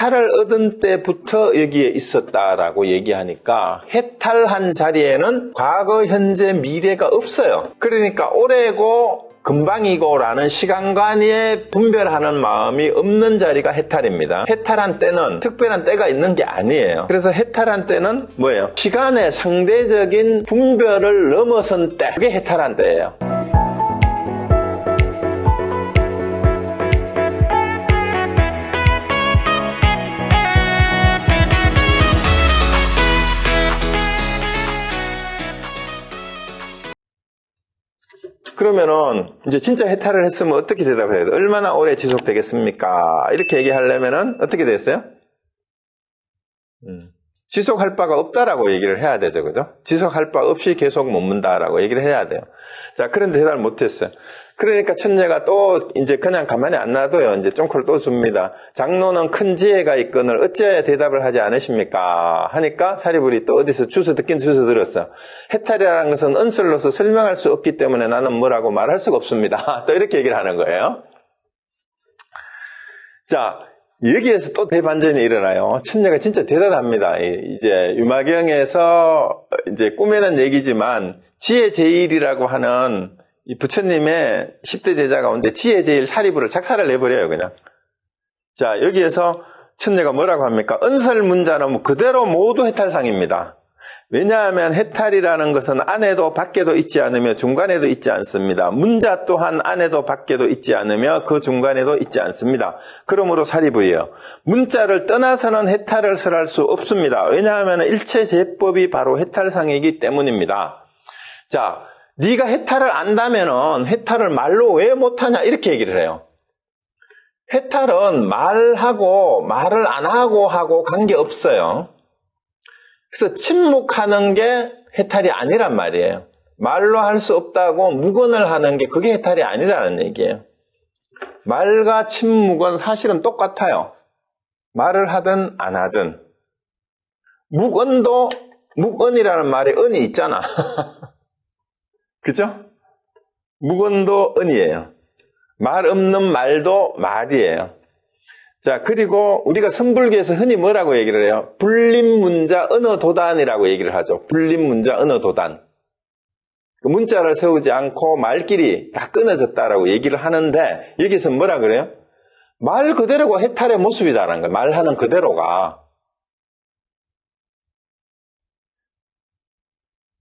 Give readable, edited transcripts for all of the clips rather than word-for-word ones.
해탈을 얻은 때부터 여기에 있었다라고 얘기하니까 해탈한 자리에는 과거, 현재, 미래가 없어요. 그러니까 올해고 금방이고 라는 시간관에 분별하는 마음이 없는 자리가 해탈입니다. 해탈한 때는 특별한 때가 있는 게 아니에요. 그래서 해탈한 때는 뭐예요? 시간의 상대적인 분별을 넘어선 때, 그게 해탈한 때예요. 그러면은 이제 진짜 해탈을 했으면 어떻게 대답해야 돼요? 얼마나 오래 지속되겠습니까? 이렇게 얘기하려면은 어떻게 됐어요? 지속할 바가 없다라고 얘기를 해야 되죠, 그죠? 지속할 바 없이 계속 머문다라고 얘기를 해야 돼요. 자, 그런데 대답을 못했어요. 그러니까 천녀가 또 이제 그냥 가만히 안 놔둬요. 이제 쫑코를 또 줍니다. 장로는 큰 지혜가 있거늘 어찌해야 대답을 하지 않으십니까? 하니까 사리불이 또 어디서 주워 듣긴 주워 들었어요. 해탈이라는 것은 은설로서 설명할 수 없기 때문에 나는 뭐라고 말할 수가 없습니다. 또 이렇게 얘기를 하는 거예요. 자, 여기에서 또 대반전이 일어나요. 천녀가 진짜 대단합니다. 이제 유마경에서 이제 꾸며낸 얘기지만 지혜 제일이라고 하는 이 부처님의 10대 제자 가운데 지혜 제일 사리불을 작사를 내버려요, 그냥. 자, 여기에서 천녀가 뭐라고 합니까? 은설문자는 그대로 모두 해탈상입니다. 왜냐하면 해탈이라는 것은 안에도 밖에도 있지 않으며 중간에도 있지 않습니다. 문자 또한 안에도 밖에도 있지 않으며 그 중간에도 있지 않습니다. 그러므로 사리불이에요. 문자를 떠나서는 해탈을 설할 수 없습니다. 왜냐하면 일체 제법이 바로 해탈상이기 때문입니다. 자, 네가 해탈을 안다면은 해탈을 말로 왜 못하냐 이렇게 얘기를 해요. 해탈은 말하고 말을 안 하고 관계없어요. 그래서 침묵하는 게 해탈이 아니란 말이에요. 말로 할 수 없다고 묵언을 하는 게 그게 해탈이 아니라는 얘기예요. 말과 침묵은 사실은 똑같아요. 말을 하든 안 하든. 묵언도 묵언이라는 말에 은이 있잖아. 그죠? 묵언도 은이에요. 말 없는 말도 말이에요. 자, 그리고 우리가 선불교에서 흔히 뭐라고 얘기를 해요? 불림문자 언어도단이라고 얘기를 하죠. 불림문자 언어도단. 문자를 세우지 않고 말끼리 다 끊어졌다라고 얘기를 하는데 여기서 뭐라 그래요? 말 그대로가 해탈의 모습이다라는 거예요. 말하는 그대로가.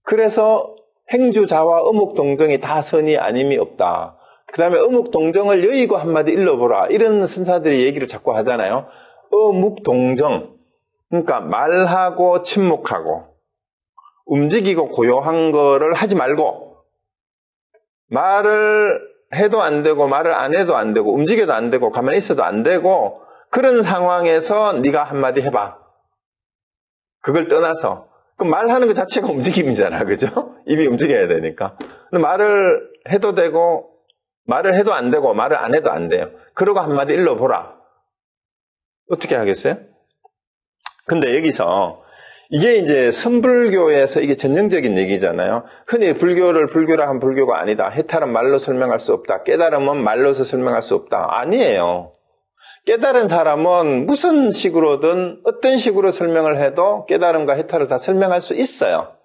그래서 행주자와 어묵동정이 다 선이 아님이 없다. 그 다음에 어묵동정을 여의고 한마디 일러보라. 이런 선사들이 얘기를 자꾸 하잖아요. 어묵동정. 그러니까 말하고 침묵하고 움직이고 고요한 거를 하지 말고 말을 해도 안 되고 말을 안 해도 안 되고 움직여도 안 되고 가만히 있어도 안 되고 그런 상황에서 네가 한마디 해봐. 그걸 떠나서 그럼 말하는 것 자체가 움직임이잖아, 그죠? 입이 움직여야 되니까. 근데 말을 해도 되고, 말을 해도 안 되고, 말을 안 해도 안 돼요. 그러고 한마디 일러보라. 어떻게 하겠어요? 근데 여기서, 이게 이제 선불교에서 이게 전형적인 얘기잖아요. 흔히 불교를 불교라 하면 불교가 아니다. 해탈은 말로 설명할 수 없다. 깨달음은 말로서 설명할 수 없다. 아니에요. 깨달은 사람은 무슨 식으로든 어떤 식으로 설명을 해도 깨달음과 해탈을 다 설명할 수 있어요.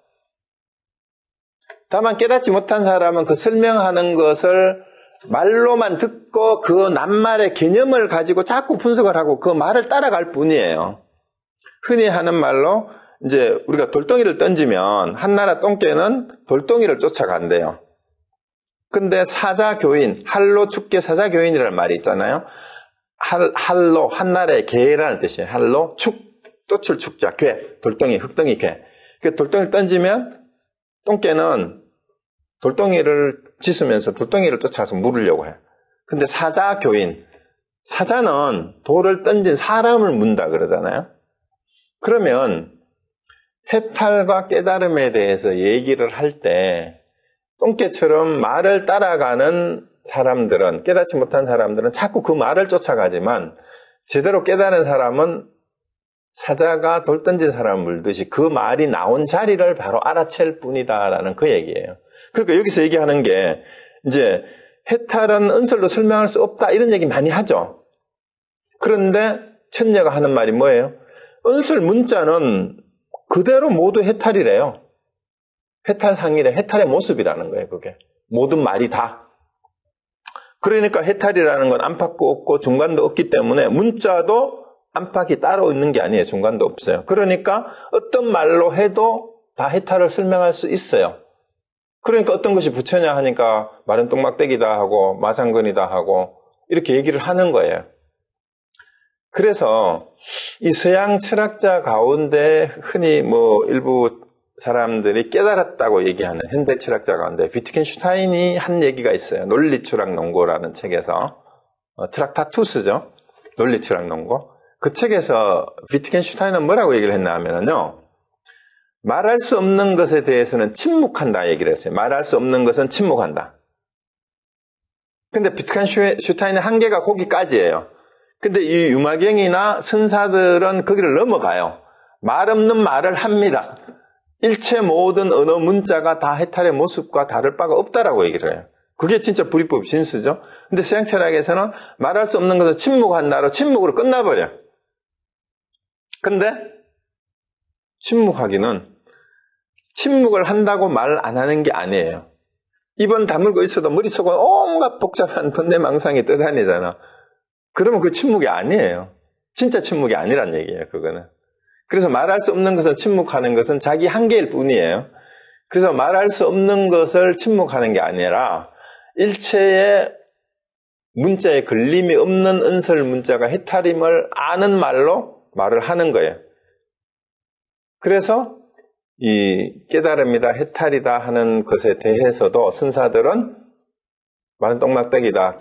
다만 깨닫지 못한 사람은 그 설명하는 것을 말로만 듣고 그 낱말의 개념을 가지고 자꾸 분석을 하고 그 말을 따라갈 뿐이에요. 흔히 하는 말로 이제 우리가 돌덩이를 던지면 한나라 똥개는 돌덩이를 쫓아간대요. 근데 사자교인, 할로 축계 사자교인이라는 말이 있잖아요. 할로, 한나라의 개라는 뜻이에요. 할로, 또출 축자, 괴, 돌덩이, 흙덩이, 괴. 그 돌덩이를 던지면 똥개는 돌덩이를 짖으면서 돌덩이를 쫓아서 물으려고 해요. 근데 사자교인, 사자는 돌을 던진 사람을 문다 그러잖아요. 그러면 해탈과 깨달음에 대해서 얘기를 할 때 똥개처럼 말을 따라가는 사람들은, 깨닫지 못한 사람들은 자꾸 그 말을 쫓아가지만 제대로 깨달은 사람은 사자가 돌 던진 사람을 물듯이 그 말이 나온 자리를 바로 알아챌 뿐이다라는 그 얘기예요. 그러니까 여기서 얘기하는 게 이제 해탈은 은설로 설명할 수 없다 이런 얘기 많이 하죠. 그런데 천녀가 하는 말이 뭐예요? 은설 문자는 그대로 모두 해탈이래요. 해탈상이래. 해탈의 모습이라는 거예요, 그게. 모든 말이 다. 그러니까 해탈이라는 건 안팎도 없고 중간도 없기 때문에 문자도 안팎이 따로 있는 게 아니에요. 중간도 없어요. 그러니까 어떤 말로 해도 다 해탈을 설명할 수 있어요. 그러니까 어떤 것이 부처냐 하니까 말은 똥막대기다 하고 마상근이다 하고 이렇게 얘기를 하는 거예요. 그래서 이 서양 철학자 가운데 흔히 일부 사람들이 깨달았다고 얘기하는 현대 철학자 가운데 비트겐슈타인이 한 얘기가 있어요. 논리철학논고라는 책에서 트락타투스죠. 논리철학논고. 그 책에서 비트겐슈타인은 뭐라고 얘기를 했나 하면요. 말할 수 없는 것에 대해서는 침묵한다 얘기를 했어요. 말할 수 없는 것은 침묵한다. 근데 비트겐슈타인의 한계가 거기까지예요. 근데 이 유마경이나 선사들은 거기를 넘어가요. 말 없는 말을 합니다. 일체 모든 언어 문자가 다 해탈의 모습과 다를 바가 없다라고 얘기를 해요. 그게 진짜 불이법 진수죠. 근데 서양 철학에서는 말할 수 없는 것을 침묵한다로 침묵으로 끝나버려. 근데 침묵을 한다고 말 안 하는 게 아니에요. 입은 다물고 있어도 머릿속은 온갖 복잡한 번뇌망상이 떠다니잖아. 그러면 그 침묵이 아니에요. 진짜 침묵이 아니란 얘기예요, 그거는. 그래서 말할 수 없는 것을 침묵하는 것은 자기 한계일 뿐이에요. 그래서 말할 수 없는 것을 침묵하는 게 아니라 일체의 문자에 걸림이 없는 은설 문자가 해탈임을 아는 말로 말을 하는 거예요. 그래서 이 깨달음이다, 해탈이다 하는 것에 대해서도 선사들은 말은 똥막대기다,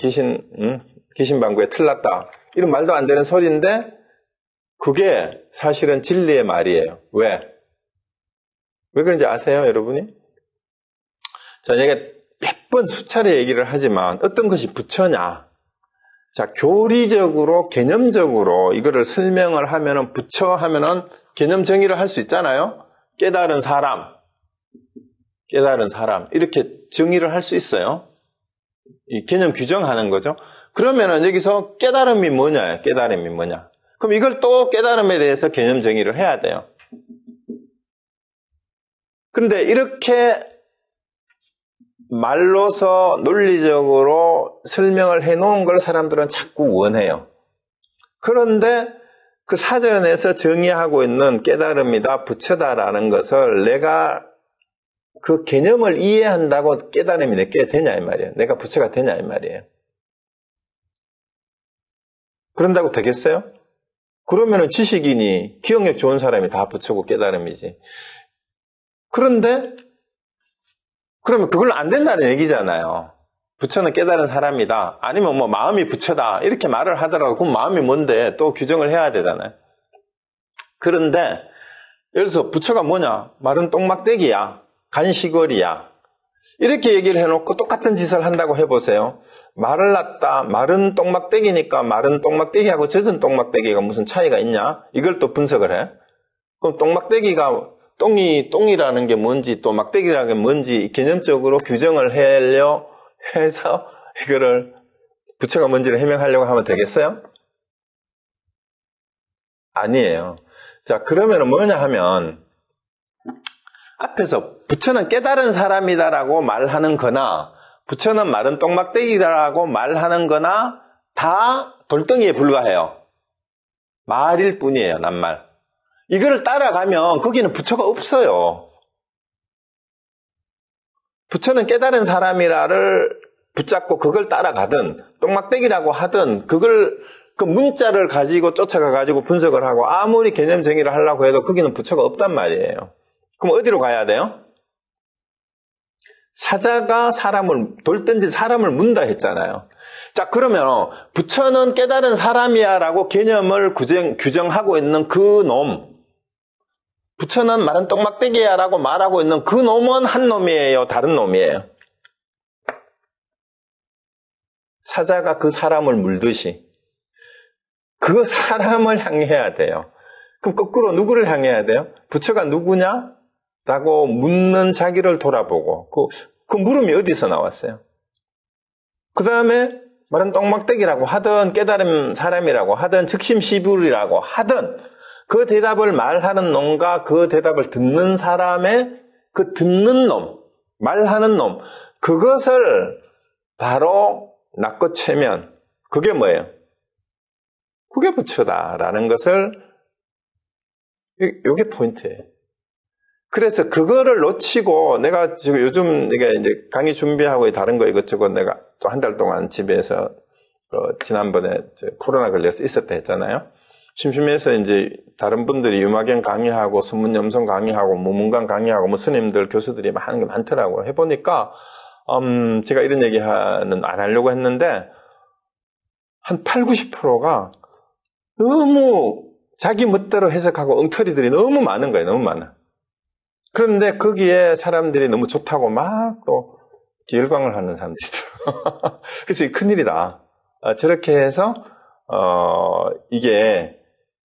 귀신방구에 틀렸다 이런 말도 안 되는 소리인데 그게 사실은 진리의 말이에요. 왜? 왜 그런지 아세요, 여러분이? 제가 몇 번 수차례 얘기를 하지만 어떤 것이 부처냐? 자, 교리적으로, 개념적으로 이거를 설명을 하면은 부처 하면은 개념 정의를 할 수 있잖아요. 깨달은 사람 이렇게 정의를 할 수 있어요. 이 개념 규정하는 거죠. 그러면은 여기서 깨달음이 뭐냐? 그럼 이걸 또 깨달음에 대해서 개념 정의를 해야 돼요. 그런데 이렇게 말로서 논리적으로 설명을 해놓은 걸 사람들은 자꾸 원해요. 그런데 그 사전에서 정의하고 있는 깨달음이다, 부처다라는 것을 내가 그 개념을 이해한다고 깨달음이 내게 되냐 이 말이에요. 내가 부처가 되냐 이 말이에요. 그런다고 되겠어요? 그러면은 지식인이 기억력 좋은 사람이 다 부처고 깨달음이지. 그런데 그러면 그걸로 안 된다는 얘기잖아요. 부처는 깨달은 사람이다. 아니면 마음이 부처다. 이렇게 말을 하더라도 그럼 마음이 뭔데 또 규정을 해야 되잖아요. 그런데 예를 들어서 부처가 뭐냐? 말은 똥막대기야. 간시거리야. 이렇게 얘기를 해놓고 똑같은 짓을 한다고 해보세요. 말을 놨다. 말은 똥막대기니까 말은 똥막대기하고 젖은 똥막대기가 무슨 차이가 있냐? 이걸 또 분석을 해. 그럼 똥막대기가 똥이라는 게 뭔지 또 막대기라는 게 뭔지 개념적으로 규정을 하려 해서 이거를 부처가 뭔지를 해명하려고 하면 되겠어요? 아니에요. 자, 그러면 뭐냐 하면 앞에서 부처는 깨달은 사람이다라고 말하는 거나 부처는 마른 똥막대기다라고 말하는 거나 다 돌덩이에 불과해요. 말일 뿐이에요, 낱말. 이거를 따라가면 거기는 부처가 없어요. 부처는 깨달은 사람이라를 붙잡고 그걸 따라가든 똥막대기라고 하든 그걸 그 문자를 가지고 쫓아가가지고 분석을 하고 아무리 개념 정의를 하려고 해도 거기는 부처가 없단 말이에요. 그럼 어디로 가야 돼요? 사자가 돌 던진 사람을 문다 했잖아요. 자, 그러면 부처는 깨달은 사람이야 라고 개념을 규정하고 있는 그 놈, 부처는 말은 똥막대기야 라고 말하고 있는 그 놈은 한 놈이에요? 다른 놈이에요? 사자가 그 사람을 물듯이 그 사람을 향해야 돼요. 그럼 거꾸로 누구를 향해야 돼요? 부처가 누구냐? 라고 묻는 자기를 돌아보고 그 물음이 어디서 나왔어요? 그 다음에 마른 똥막대기라고 하든 깨달은 사람이라고 하든 즉심시불이라고 하든 그 대답을 말하는 놈과 그 대답을 듣는 사람의 그 듣는 놈, 말하는 놈, 그것을 바로 낚아채면 그게 뭐예요? 그게 부처다라는 것을, 이게 포인트예요. 그래서 그거를 놓치고 내가 지금 요즘 내가 이제 강의 준비하고 다른 거 이것저것 내가 또 한 달 동안 집에서 지난번에 코로나 걸려서 있었다 했잖아요. 심심해서 이제 다른 분들이 유마경 강의하고 선문염송 강의하고 무문강 강의하고 뭐 스님들 교수들이 하는 게 많더라고요. 해보니까 제가 이런 얘기는 안 하려고 했는데 한 80~90%가 너무 자기 멋대로 해석하고 엉터리들이 너무 많은 거예요. 너무 많아. 그런데 거기에 사람들이 너무 좋다고 막 또 열광을 하는 사람들이 있더라고요. 그래서 이게 큰일이다. 저렇게 해서 이게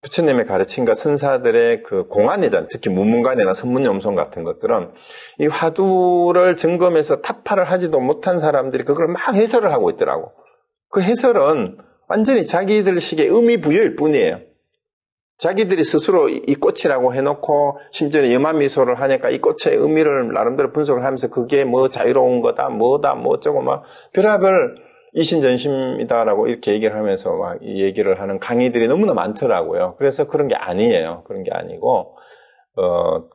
부처님의 가르침과 선사들의 그 공안이잖아요. 특히 무문관이나 선문염송 같은 것들은 이 화두를 점검해서 타파를 하지도 못한 사람들이 그걸 막 해설을 하고 있더라고. 그 해설은 완전히 자기들식의 의미 부여일 뿐이에요. 자기들이 스스로 이 꽃이라고 해놓고 심지어 염화미소를 하니까 이 꽃의 의미를 나름대로 분석을 하면서 그게 뭐 자유로운 거다, 뭐다, 뭐 어쩌고 막 별의별 이신전심이다라고 이렇게 얘기를 하면서 막 이 얘기를 하는 강의들이 너무나 많더라고요. 그래서 그런 게 아니에요. 그런 게 아니고,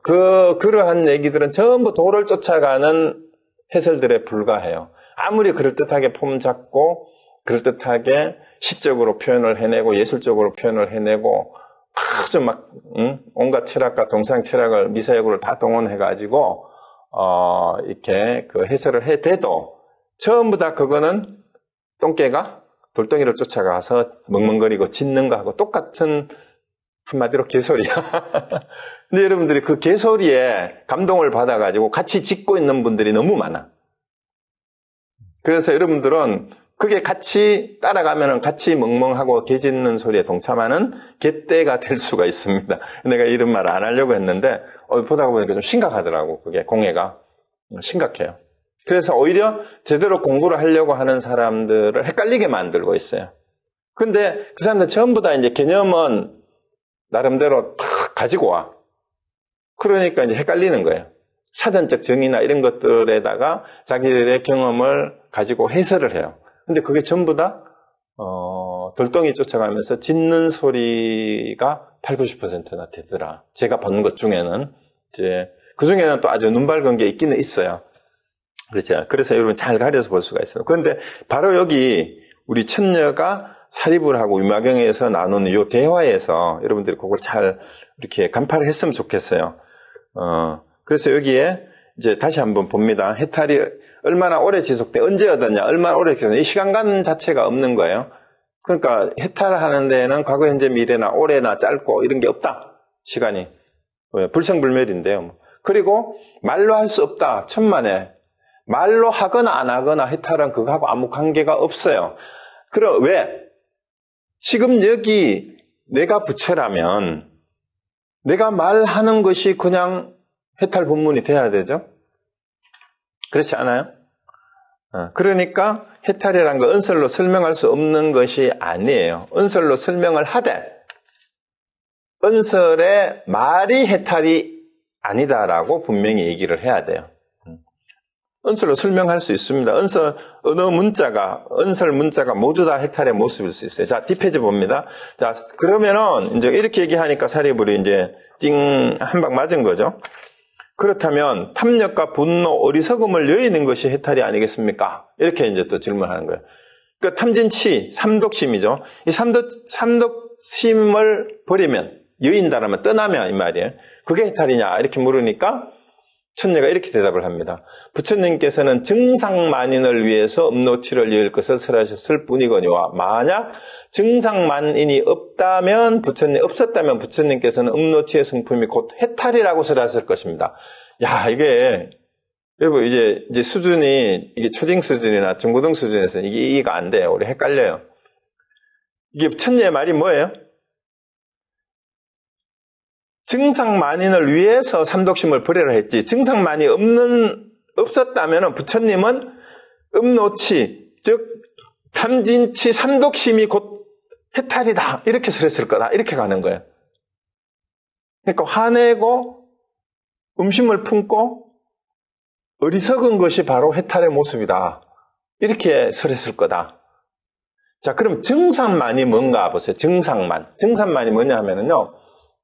그러한 얘기들은 전부 도를 쫓아가는 해설들에 불과해요. 아무리 그럴듯하게 폼 잡고, 그럴듯하게 시적으로 표현을 해내고, 예술적으로 표현을 해내고, 아주 막, 온갖 철학과 동상 철학을 미사역으로 다 동원해가지고, 이렇게 그 해설을 해대도, 전부 다 그거는 똥개가 돌덩이를 쫓아가서 멍멍거리고 짖는 거하고 똑같은 한마디로 개소리야. 근데 여러분들이 그 개소리에 감동을 받아가지고 같이 짖고 있는 분들이 너무 많아. 그래서 여러분들은 그게 같이 따라가면은 같이 멍멍하고 개 짖는 소리에 동참하는 개떼가 될 수가 있습니다. 내가 이런 말 안 하려고 했는데 보다 보니까 좀 심각하더라고. 그게 공해가 심각해요. 그래서 오히려 제대로 공부를 하려고 하는 사람들을 헷갈리게 만들고 있어요. 근데 그 사람들 전부 다 이제 개념은 나름대로 다 가지고 와. 그러니까 이제 헷갈리는 거예요. 사전적 정의나 이런 것들에다가 자기들의 경험을 가지고 해설을 해요. 근데 그게 전부 다 돌덩이 쫓아가면서 짖는 소리가 80~90%나 되더라. 제가 본 것 중에는 이제 그 중에는 또 아주 눈 밝은 게 있기는 있어요. 그렇죠. 그래서 여러분 잘 가려서 볼 수가 있어요. 그런데 바로 여기 우리 천녀가 사리불 하고 유마경에서 나누는 이 대화에서 여러분들이 그걸 잘 이렇게 간파를 했으면 좋겠어요. 그래서 여기에 이제 다시 한번 봅니다. 해탈이 얼마나 오래 지속돼, 언제 얻었냐, 얼마나 오래 지속돼, 이 시간감 자체가 없는 거예요. 그러니까 해탈하는 데는 과거, 현재, 미래나 오래나 짧고 이런 게 없다. 시간이. 불생불멸인데요. 그리고 말로 할 수 없다. 천만에. 말로 하거나 안 하거나 해탈은 그거하고 아무 관계가 없어요. 그럼 왜? 지금 여기 내가 부처라면 내가 말하는 것이 그냥 해탈 본문이 돼야 되죠? 그렇지 않아요? 그러니까 해탈이라는 거 은설로 설명할 수 없는 것이 아니에요. 은설로 설명을 하되 은설의 말이 해탈이 아니다라고 분명히 얘기를 해야 돼요. 은설로 설명할 수 있습니다. 언어 문자가, 은설 문자가 모두 다 해탈의 모습일 수 있어요. 자, 뒷페이지 봅니다. 자, 그러면은, 이제 이렇게 얘기하니까 사리불이 이제 한 방 맞은 거죠. 그렇다면, 탐욕과 분노, 어리석음을 여의는 것이 해탈이 아니겠습니까? 이렇게 이제 또 질문하는 거예요. 그 탐진치, 삼독심이죠. 이 삼독심을 버리면, 여인다라면, 떠나면, 이 말이에요. 그게 해탈이냐? 이렇게 물으니까, 천녀가 이렇게 대답을 합니다. 부처님께서는 증상만인을 위해서 음노치를 여일 것을 설하셨을 뿐이거니와 만약 증상만인이 없었다면 부처님께서는 음노치의 성품이 곧 해탈이라고 설하셨을 것입니다. 야, 이게 여러분 이제 수준이 이게 초딩 수준이나 중고등 수준에서는 이게 이해가 안 돼요. 우리 헷갈려요. 이게 천녀의 말이 뭐예요? 증상만인을 위해서 삼독심을 버리라 했지. 증상만이 없었다면 부처님은 음노치, 즉 탐진치 삼독심이 곧 해탈이다. 이렇게 설했을 거다. 이렇게 가는 거예요. 그러니까 화내고 음심을 품고 어리석은 것이 바로 해탈의 모습이다. 이렇게 설했을 거다. 자, 그럼 증상만이 뭔가 보세요. 증상만이 뭐냐 하면은요.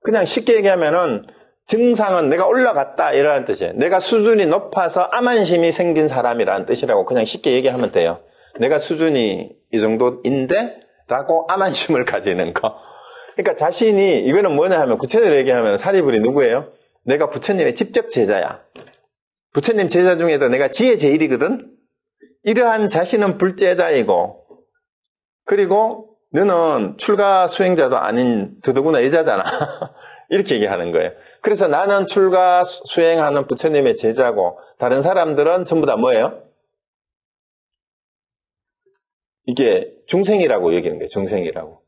그냥 쉽게 얘기하면은 증상은 내가 올라갔다 이라는 뜻이에요. 내가 수준이 높아서 암안심이 생긴 사람이라는 뜻이라고 그냥 쉽게 얘기하면 돼요. 내가 수준이 이 정도인데 라고 암안심을 가지는 거. 그러니까 자신이 이거는 뭐냐 하면 구체적으로 얘기하면 사리불이 누구예요? 내가 부처님의 직접 제자야. 부처님 제자 중에도 내가 지혜 제일이거든. 이러한 자신은 불제자이고 그리고 너는 출가 수행자도 아닌 더더구나 여자잖아. 이렇게 얘기하는 거예요. 그래서 나는 출가 수행하는 부처님의 제자고 다른 사람들은 전부 다 뭐예요? 이게 중생이라고 얘기하는 거예요. 중생이라고.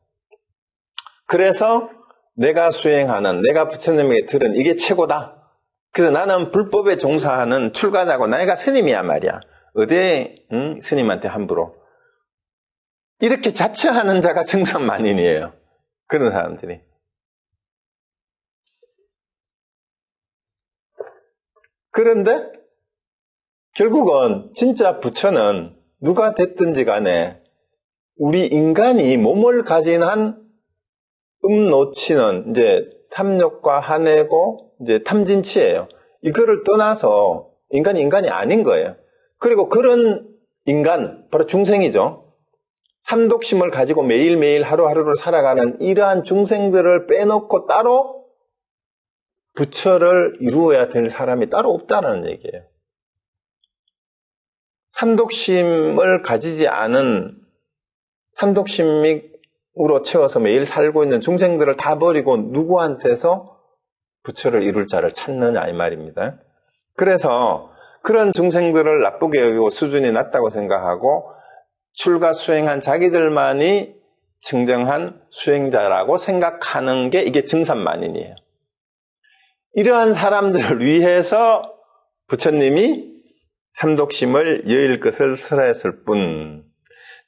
그래서 내가 수행하는 내가 부처님에게 들은 이게 최고다. 그래서 나는 불법에 종사하는 출가자고 내가 스님이야 말이야. 어디에 스님한테 함부로. 이렇게 자처하는 자가 정상만인이에요. 그런 사람들이. 그런데 결국은 진짜 부처는 누가 됐든지 간에 우리 인간이 몸을 가진 한 음노치는 이제 탐욕과 한해고 이제 탐진치예요. 이거를 떠나서 인간이 아닌 거예요. 그리고 그런 인간, 바로 중생이죠. 삼독심을 가지고 매일매일 하루하루를 살아가는 이러한 중생들을 빼놓고 따로 부처를 이루어야 될 사람이 따로 없다는 얘기예요. 삼독심을 가지지 않은 삼독심으로 채워서 매일 살고 있는 중생들을 다 버리고 누구한테서 부처를 이룰 자를 찾느냐 이 말입니다. 그래서 그런 중생들을 나쁘게 여기고 수준이 낮다고 생각하고 출가 수행한 자기들만이 청정한 수행자라고 생각하는 게 이게 증산만인이에요. 이러한 사람들을 위해서 부처님이 삼독심을 여일 것을 설하였을 뿐.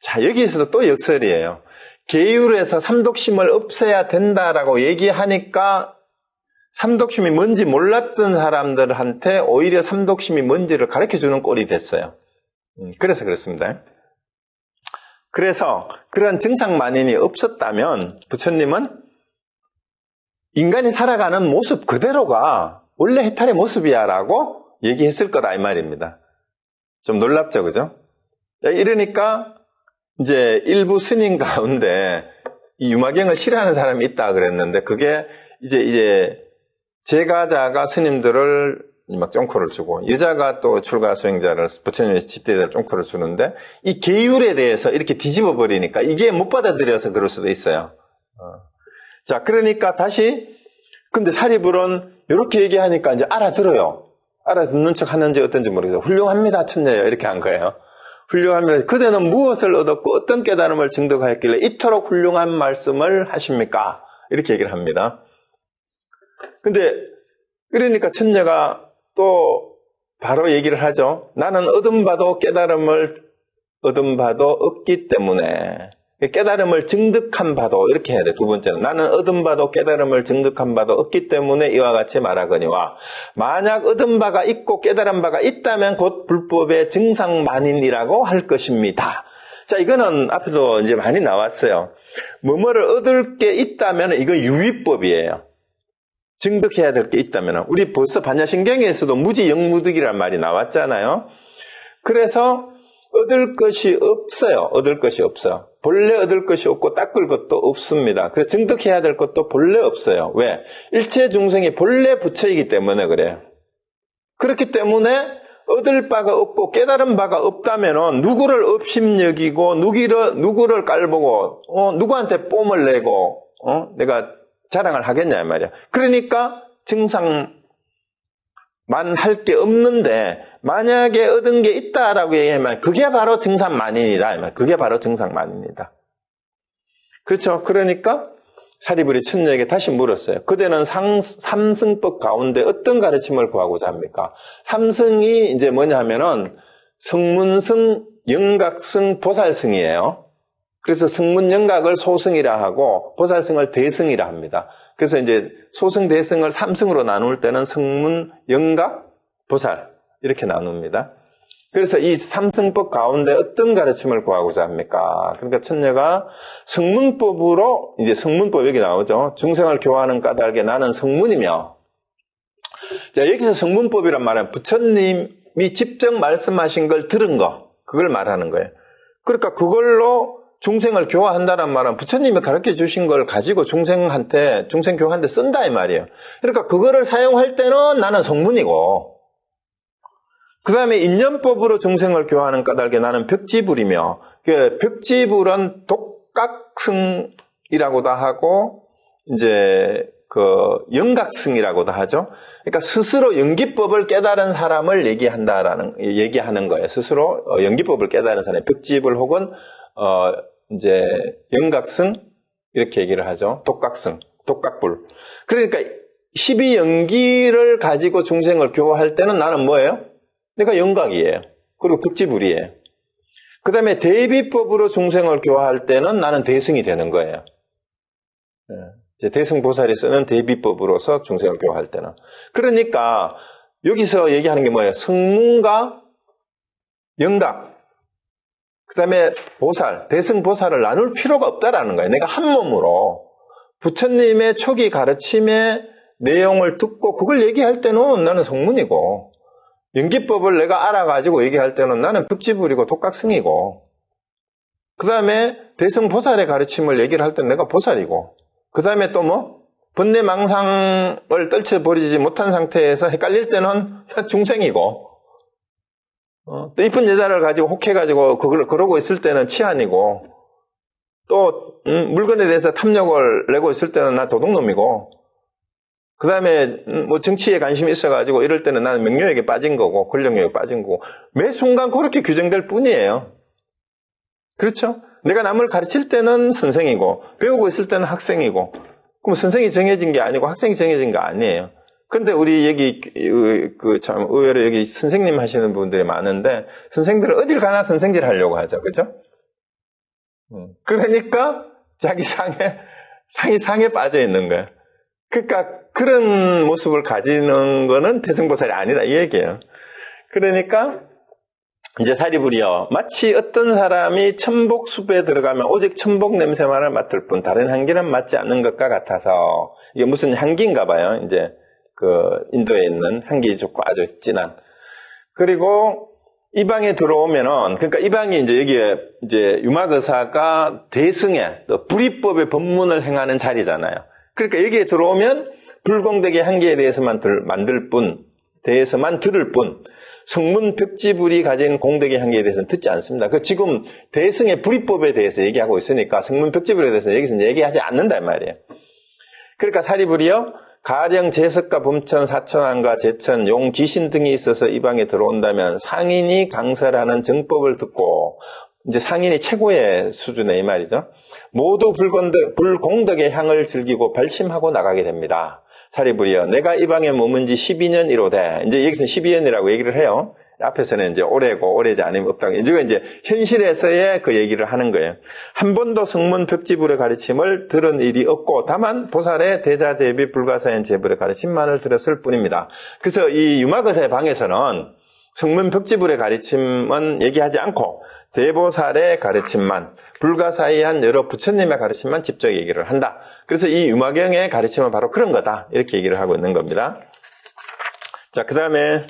자, 여기에서도 또 역설이에요. 계율에서 삼독심을 없애야 된다라고 얘기하니까 삼독심이 뭔지 몰랐던 사람들한테 오히려 삼독심이 뭔지를 가르쳐주는 꼴이 됐어요. 그래서 그렇습니다. 그래서 그런 증상만인이 없었다면 부처님은 인간이 살아가는 모습 그대로가 원래 해탈의 모습이야 라고 얘기했을 거다 이 말입니다. 좀 놀랍죠, 그죠? 이러니까 이제 일부 스님 가운데 이 유마경을 싫어하는 사람이 있다 그랬는데 그게 이제 제가자가 스님들을 막 쫑코를 주고 여자가 또 출가 수행자를 부처님의 집대자를 쫑코를 주는데 이 계율에 대해서 이렇게 뒤집어 버리니까 이게 못 받아들여서 그럴 수도 있어요. 자, 그러니까 다시 근데 사리불은 이렇게 얘기하니까 이제 알아들어요. 알아듣는 척 하는지 어떤지 모르겠어요. 훌륭합니다, 천녀요. 이렇게 한 거예요. 훌륭합니다. 그대는 무엇을 얻었고 어떤 깨달음을 증득하였길래 이토록 훌륭한 말씀을 하십니까? 이렇게 얘기를 합니다. 근데 그러니까 천녀가 또 바로 얘기를 하죠. 나는 얻은 바도 깨달음을 얻은 바도 없기 때문에 깨달음을 증득한 바도 이렇게 해야 돼. 두 번째는 나는 얻은 바도 깨달음을 증득한 바도 없기 때문에 이와 같이 말하거니와 만약 얻은 바가 있고 깨달은 바가 있다면 곧 불법의 증상만인이라고 할 것입니다. 자, 이거는 앞에도 이제 많이 나왔어요. 뭐뭐를 얻을 게 있다면 이거 유의법이에요. 증득해야 될 게 있다면 우리 벌써 반야신경에서도 무지영무득이라는 말이 나왔잖아요. 그래서 얻을 것이 없어요. 얻을 것이 없어요. 본래 얻을 것이 없고 닦을 것도 없습니다. 그래서 증득해야 될 것도 본래 없어요. 왜? 일체 중생이 본래 부처이기 때문에 그래요. 그렇기 때문에 얻을 바가 없고 깨달은 바가 없다면 누구를 업심여기고 누구를 깔보고 누구한테 뽐을 내고 내가 자랑을 하겠냐 말이야. 그러니까 증상만 할 게 없는데 만약에 얻은 게 있다라고 얘기하면 그게 바로 증상만인이다. 그게 바로 증상만인이다. 그렇죠. 그러니까 사리불이 천녀에게 다시 물었어요. 그대는 삼승법 가운데 어떤 가르침을 구하고자 합니까? 삼승이 이제 뭐냐 하면은 성문승 영각승, 보살승이에요. 그래서 승문 영각을 소승이라 하고 보살승을 대승이라 합니다. 그래서 이제 소승, 대승을 3승으로 나눌 때는 승문, 영각, 보살 이렇게 나눕니다. 그래서 이 삼승법 가운데 어떤 가르침을 구하고자 합니까? 그러니까 천녀가 성문법으로, 이제 성문법 여기 나오죠. 중생을 교화하는 까닭에 나는 성문이며, 자, 여기서 성문법이란 말은 부처님이 직접 말씀하신 걸 들은 거, 그걸 말하는 거예요. 그러니까 그걸로 중생을 교화한다는 말은 부처님이 가르쳐 주신 걸 가지고 중생한테, 중생 교화하는데 쓴다 이 말이에요. 그러니까 그거를 사용할 때는 나는 성문이고, 그 다음에 인연법으로 중생을 교화하는 까닭에 나는 벽지불이며, 벽지불은 독각승이라고도 하고, 이제, 영각승이라고도 하죠. 그러니까 스스로 연기법을 깨달은 사람을 얘기하는 거예요. 스스로 연기법을 깨달은 사람, 벽지불 혹은, 이제, 영각승, 이렇게 얘기를 하죠. 독각승, 독각불. 그러니까 12연기를 가지고 중생을 교화할 때는 나는 뭐예요? 내가 영각이에요. 그리고 벽지불이에요. 그 다음에 대비법으로 중생을 교화할 때는 나는 대승이 되는 거예요. 대승보살이 쓰는 대비법으로서 중생을 교화할 때는. 그러니까 여기서 얘기하는 게 뭐예요? 성문과 영각, 그 다음에 보살, 대승보살을 나눌 필요가 없다라는 거예요. 내가 한 몸으로 부처님의 초기 가르침의 내용을 듣고 그걸 얘기할 때는 나는 성문이고, 연기법을 내가 알아가지고 얘기할 때는 나는 벽지불이고 독각승이고, 그 다음에 대승보살의 가르침을 얘기를 할 때는 내가 보살이고, 그 다음에 또 뭐? 번뇌망상을 떨쳐버리지 못한 상태에서 헷갈릴 때는 중생이고, 또 이쁜 여자를 가지고 혹해가지고 그러고 있을 때는 치안이고, 또 물건에 대해서 탐욕을 내고 있을 때는 나 도둑놈이고, 그 다음에 뭐 정치에 관심이 있어가지고 이럴 때는 나는 명료에게 빠진 거고 권력욕에 빠진 거고, 매 순간 그렇게 규정될 뿐이에요. 그렇죠? 내가 남을 가르칠 때는 선생이고 배우고 있을 때는 학생이고, 그럼 선생이 정해진 게 아니고 학생이 정해진 게 아니에요. 근데 우리 여기 참 의외로 여기 선생님 하시는 분들이 많은데, 선생들은 어딜 가나 선생질 하려고 하죠. 그죠? 그러니까 자기 상에 빠져 있는 거예요. 그러니까 그런 모습을 가지는 거는 대승보살이 아니다 이 얘기예요. 그러니까 이제 사리불이여, 마치 어떤 사람이 천복숲에 들어가면 오직 천복 냄새만을 맡을 뿐 다른 향기는 맡지 않는 것과 같아서, 이게 무슨 향기인가 봐요. 이제 인도에 있는 향기 좋고 아주 진한. 그리고 이 방에 들어오면은, 그러니까 이 방이 이제 여기에 이제 유막의사가 대승의 또 불이법의 법문을 행하는 자리잖아요. 그러니까 여기에 들어오면 불공덕의 향기에 대해서만 대해서만 들을 뿐, 성문 벽지불이 가진 공덕의 향기에 대해서는 듣지 않습니다. 지금 대승의 불이법에 대해서 얘기하고 있으니까 성문 벽지불에 대해서 여기서 얘기하지 않는다 이 말이에요. 그러니까 사리불이여, 가령 제석과 범천, 사천왕과 제천, 용, 귀신 등이 있어서 이 방에 들어온다면 상인이 강설하는 정법을 듣고, 이제 상인이 최고의 수준의 이 말이죠. 모두 불공덕의 향을 즐기고 발심하고 나가게 됩니다. 사리불이여, 내가 이 방에 머문 지 12년 이로되, 이제 여기서 12년이라고 얘기를 해요. 앞에서는 이제 오래고 오래지 않으면 없다고. 이제 현실에서의 그 얘기를 하는 거예요. 한 번도 성문 벽지불의 가르침을 들은 일이 없고, 다만 보살의 대자 대비 불가사연 제불의 가르침만을 들었을 뿐입니다. 그래서 이 유막의사의 방에서는 성문 벽지불의 가르침은 얘기하지 않고 대보살의 가르침만, 불가사의한 여러 부처님의 가르침만 직접 얘기를 한다. 그래서 이 유마경의 가르침은 바로 그런 거다, 이렇게 얘기를 하고 있는 겁니다. 자, 그 다음에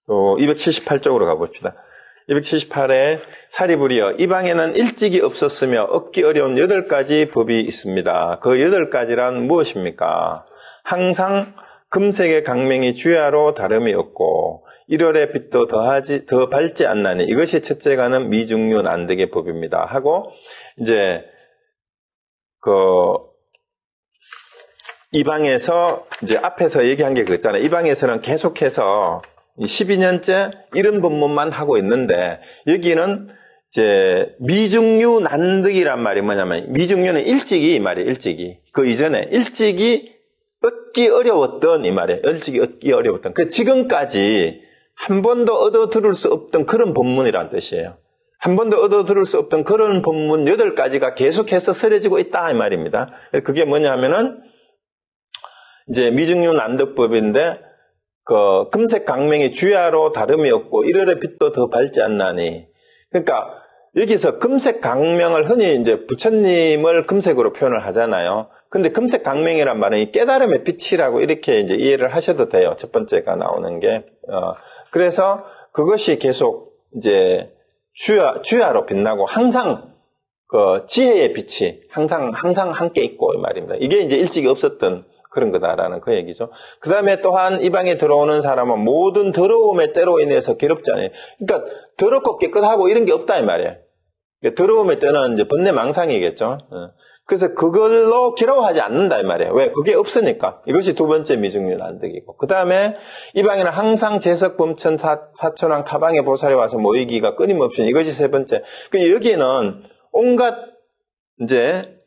또 278쪽으로 가봅시다. 278에 사리불이여, 이 방에는 일찍이 없었으며 얻기 어려운 8가지 법이 있습니다. 그 8가지란 무엇입니까? 항상 금색의 강명이 주야로 다름이 없고 1월의 빛도 더 밝지 않나니 이것이 첫째가는 미중류 난득의 법입니다. 하고, 이제 이 방에서 이제 앞에서 얘기한 게 그거잖아요. 이 방에서는 계속해서 12년째 이런 법문만 하고 있는데, 여기는 이제 미중류 난득이란 말이 뭐냐면, 미중류는 일찍이 이 말이에요. 일찍이. 그 이전에 일찍이 얻기 어려웠던 이 말이에요. 일찍이 얻기 어려웠던. 지금까지 한 번도 얻어 들을 수 없던 그런 본문이란 뜻이에요. 한 번도 얻어 들을 수 없던 그런 본문 8가지가 계속해서 설해지고 있다 이 말입니다. 그게 뭐냐 하면은 이제 미증류 난득법인데 그 금색 강명이 주야로 다름이 없고 일월의 빛도 더 밝지 않나니. 그러니까 여기서 금색 강명을 흔히 이제 부처님을 금색으로 표현을 하잖아요. 근데 금색 강명이란 말은 이 깨달음의 빛이라고 이렇게 이제 이해를 하셔도 돼요. 첫 번째가 나오는 게. 그래서 그것이 계속 이제 주야로 빛나고 항상 그 지혜의 빛이 항상 함께 있고 이 말입니다. 이게 이제 일찍이 없었던 그런 거다라는 그 얘기죠. 그 다음에 또한 이 방에 들어오는 사람은 모든 더러움의 때로 인해서 괴롭지 않아요. 그러니까 더럽고 깨끗하고 이런 게 없다 이 말이에요. 더러움의 때는 이제 번뇌망상이겠죠. 그래서 그걸로 괴로워하지 않는다 이 말이에요. 왜? 그게 없으니까. 이것이 두 번째 미증류 난득이고. 그 다음에 이 방에는 항상 재석 범천 사천왕 타방의 보살이 와서 모이기가 끊임없이 이것이 세 번째. 여기는 온갖 이제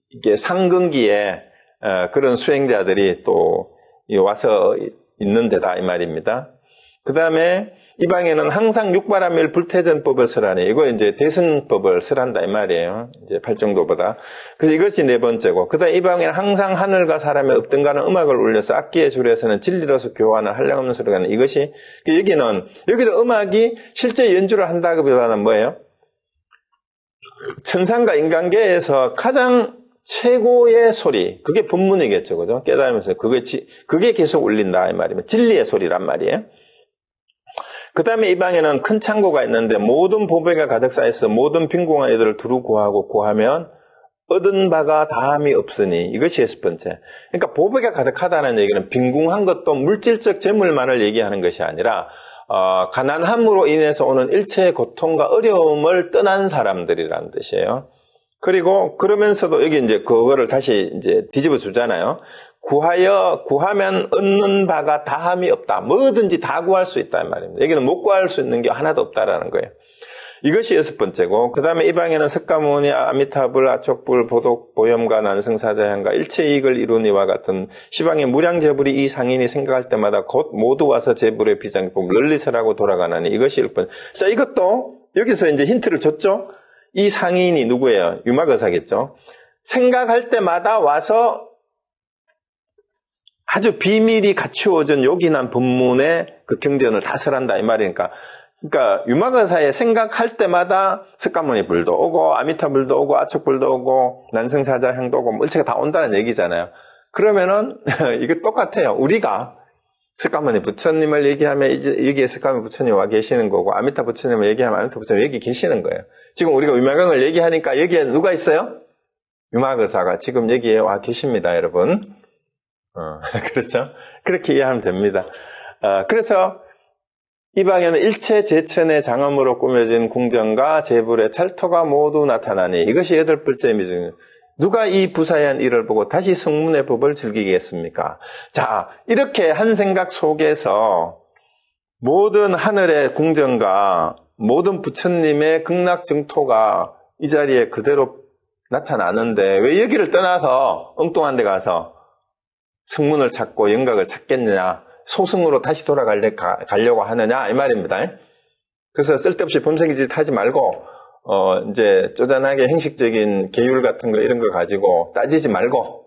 이게 상근기에 그런 수행자들이 또 와서 있는 데다 이 말입니다. 그 다음에 이 방에는 항상 육바라밀 불태전법을 설하니 이거 이제 대승법을 설한다 이 말이에요. 이제 팔정도보다. 그래서 이것이 네 번째고. 그 다음에 이 방에는 항상 하늘과 사람의 엎든가는 음악을 울려서 악기의 줄에서는 진리로서 교환을 한량없는 소리가 나는 이것이 여기도 음악이 실제 연주를 한다기보다는 뭐예요? 천상과 인간계에서 가장 최고의 소리, 그게 본문이겠죠, 그죠? 깨달으면서 그게 계속 울린다 이 말이면 진리의 소리란 말이에요. 그 다음에 이 방에는 큰 창고가 있는데 모든 보배가 가득 쌓여서 모든 빈궁한 이들을 두루 구하면 얻은 바가 다함이 없으니 이것이 여섯 번째. 그러니까 보배가 가득하다는 얘기는 빈궁한 것도 물질적 재물만을 얘기하는 것이 아니라 가난함으로 인해서 오는 일체의 고통과 어려움을 떠난 사람들이라는 뜻이에요. 그리고 그러면서도 여기 이제 그거를 다시 이제 뒤집어 주잖아요. 구하면 얻는 바가 다함이 없다. 뭐든지 다 구할 수 있다 이 말입니다. 여기는 못 구할 수 있는 게 하나도 없다라는 거예요. 이것이 여섯 번째고, 그 다음에 이 방에는 석가모니, 아미타불, 아촉불, 보독, 보염과 난승사자향과 일체 이익을 이루니와 같은 시방의 무량재불이 이 상인이 생각할 때마다 곧 모두 와서 재불의 비장법 널리서라고 돌아가나니 이것이 일 번. 자, 이것도 여기서 이제 힌트를 줬죠. 이 상인이 누구예요? 유마거사겠죠. 생각할 때마다 와서 아주 비밀이 갖추어진 요긴한 법문의 그 경전을 다 설한다 이 말이니까. 그러니까 유마거사에 생각할 때마다 석가모니 불도 오고 아미타 불도 오고 아촉불도 오고 난승사자향도 오고 일체가 다 온다는 얘기잖아요. 그러면은 이게 똑같아요. 우리가 석가모니 부처님을 얘기하면 이제 여기에 석가모니 부처님 와 계시는 거고 아미타 부처님을 얘기하면 아미타 부처님 여기 계시는 거예요. 지금 우리가 유마강을 얘기하니까 여기에 누가 있어요? 유마거사가 지금 여기에 와 계십니다, 여러분. 그렇죠? 그렇게 이해하면 됩니다. 그래서 이 방에는 일체 제천의 장엄으로 꾸며진 궁전과 재불의 찰토가 모두 나타나니 이것이 여덟 번째 미증. 누가 이 부사한 일을 보고 다시 성문의 법을 즐기겠습니까? 자, 이렇게 한 생각 속에서 모든 하늘의 궁전과 모든 부처님의 극락증토가 이 자리에 그대로 나타나는데 왜 여기를 떠나서 엉뚱한 데 가서 성문을 찾고 영각을 찾겠느냐, 소승으로 다시 돌아가려고 하느냐 이 말입니다. 그래서 쓸데없이 범생이짓 하지 말고 이제 쪼잔하게 형식적인 계율 같은 거 이런 거 가지고 따지지 말고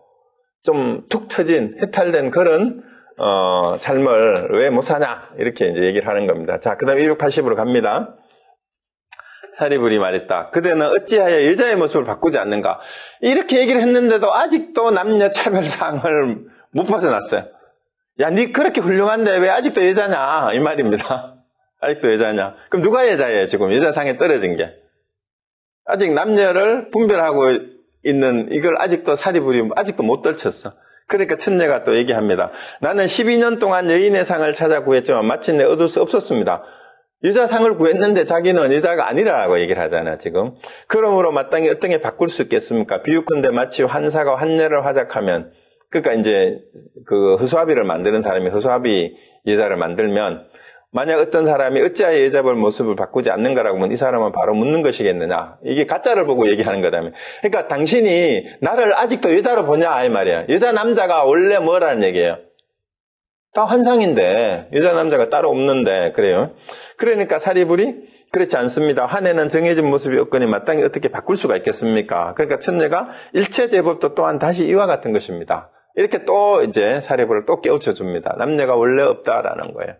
좀 툭 터진 해탈된 그런 삶을 왜 못 사냐 이렇게 이제 얘기를 하는 겁니다. 자, 그다음 280으로 갑니다. 사리불이 말했다. 그대는 어찌하여 여자의 모습을 바꾸지 않는가? 이렇게 얘기를 했는데도 아직도 남녀 차별상을 못 벗어났어요. 야, 니 그렇게 훌륭한데 왜 아직도 여자냐? 이 말입니다. 아직도 여자냐? 그럼 누가 여자예요, 지금? 여자상에 떨어진 게. 아직 남녀를 분별하고 있는 이걸 아직도 사리불이 아직도 못 떨쳤어. 그러니까 천녀가 또 얘기합니다. 나는 12년 동안 여인의 상을 찾아 구했지만 마침내 얻을 수 없었습니다. 여자상을 구했는데 자기는 여자가 아니라고 얘기를 하잖아요, 지금. 그러므로 마땅히 어떤 게 바꿀 수 있겠습니까? 비유컨대 마치 환사가 환녀를 화작하면, 그러니까 이제 그 허수아비를 만드는 사람이 허수아비 여자를 만들면 만약 어떤 사람이 어찌하여 여자볼 모습을 바꾸지 않는가라고 하면 이 사람은 바로 묻는 것이겠느냐. 이게 가짜를 보고 얘기하는 거다며. 그러니까 당신이 나를 아직도 여자로 보냐 이 말이야. 여자 남자가 원래 뭐라는 얘기예요? 다 환상인데 여자 남자가 따로 없는데 그래요. 그러니까 사리불이 그렇지 않습니다. 한해는 정해진 모습이 없거니 마땅히 어떻게 바꿀 수가 있겠습니까? 그러니까 천녀가 일체 제법도 또한 다시 이와 같은 것입니다. 이렇게 또 이제 사리불을 또 깨우쳐 줍니다. 남녀가 원래 없다라는 거예요.